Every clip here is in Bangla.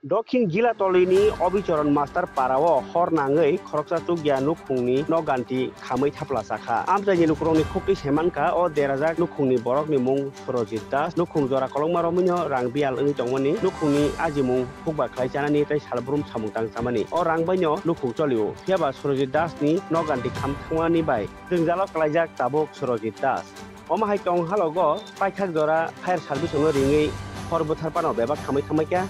दक्षिण जिलातलिनि अबिचरन मास्टार पाराव हरनाङै खरकसाचु गियान नुखुंनि नगान्ति खामै थाफ्लासाखा आमजायनि नुखुरंनि खुक्ति सेमानका अ देराजाक नुखुंनि बरकनि मुं सुरजित दास नुखुं जरा कलंमारमिनो रां बियाल ओंनि दंमोननि नुखुंनि आजिमुं फुकबा खालायजानानि तै सालब्रुम सामुंतां जामानि अ रां बैनो नुखुं चलियो फियाबा सुरजित दासनि नगान्ति खामथांवानि बाय जोंजालाव खालायजाक ताबुक सुरजित दास अमाहायतं हालग पाइखाक जरा फायर सार्भिस ओंनो रिङै हरबोथार पानाव बेबा खामै खामैका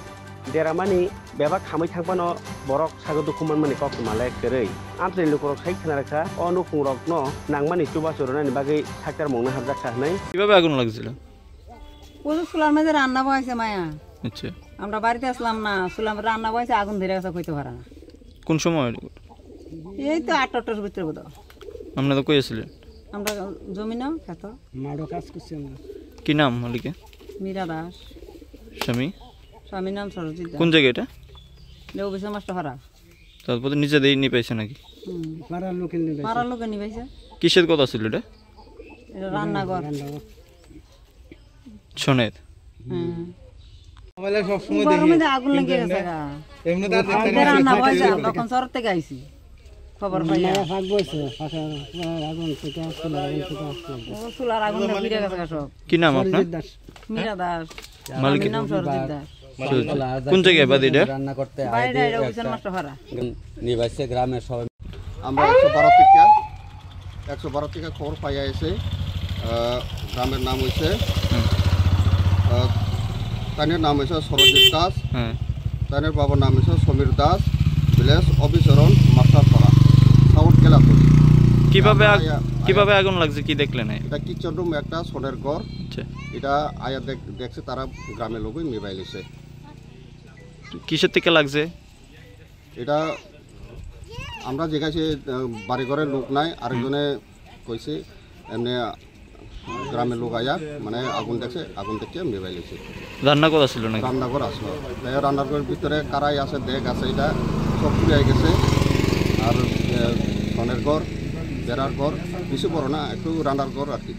देरामानि बेबा खामै थांबानो बरक सागो दुखुमान माने कक माले केरै आमत्रि लुकरक साइ खानारखा अ नुखुं रक न नांमानि चुबा चुरनानि बागै साक्कार मौनो हाबजाखा নাই কিভাবে আগুন লাগছিল? ওই চুলার মধ্যে রান্না বসাইছে মায়া। আচ্ছা, আমরা বাড়িতে আসলাম না, চুলার মধ্যে রান্না বসাইছে, আগুন ধরে গেছে কইতে পারে না। কোন সময়? এই তো 8টার ভিতরে বোধ। আপনারা তো কই আছিলেন? আমরা জমিন খেত মাড়ো কাজ করছি আমরা। কি নাম মালিকে? মীরা দাস। স্বামী? স্বামীর নাম সরজিৎ দাস। কোন জায়গা এটা? লেউ বিশা মাস্টার ভাড়া। তারপরে নিচে দেই নি পাইছে নাকি? পাড়ার লোকে নিবাইছে। কিসের কথা ছিল এটা? এটা রান্নাঘর। শোনেত। মোবাইলে সব সময় দেখি। গরমে আগুন লেগে গেছে গা। এমনি তো রান্না বসাইছে, তখন শহর থেকে আইছি। খবর পাইয়া ফাঁক বইছে, আগুন থেকে চুলার আগুন ধরে গেছে সব। কি নাম আপনার? মীরা দাস। মালিকের নাম সরজিৎ দাস। কোন জায়গায় বাড়ি এটা? রান্না করতে বাইরে এটা বিশাল মাস্টার ভাড়া। নিবাসে গ্রামের সবাই আমরা 112 থেকে খবর পাইয়া এসে গ্রামের নাম হয়েছে তাদের নাম হয়েছে সরজিৎ দাস, তাদের বাবার নাম হয়েছে সমীর দাস, ভিলেজ অবিচরণ মাস্টারপাড়া সাউথ গেলাপুর। কিভাবে আগুন লাগছে কি দেখলেন? এটা কিচেন রুম একটা সোনের ঘর। আচ্ছা, এটা আয়া দেখছে তারা গ্রামের লোকই মোবাইল এসে। কিসের থেকে লাগছে এটা আমরা জিজ্ঞাসি বাড়ি ঘরের লোক নাই, আরেকজনে কইছে এমনি গ্রামের লোক আয়া মানে আগুন দেখছে, আগুন দেখে মোবাইল এসে। রান্না করা ছিল নাকি? রান্নাঘর আসলো, রান্নাঘরের ভিতরে কারাই আছে, দেখ আছে, এটা সব পুড়ে গেছে। আর সনের ঘর, বেড়ার ঘর, কিছু বড় না, একটু রান্নার ঘর আর কি।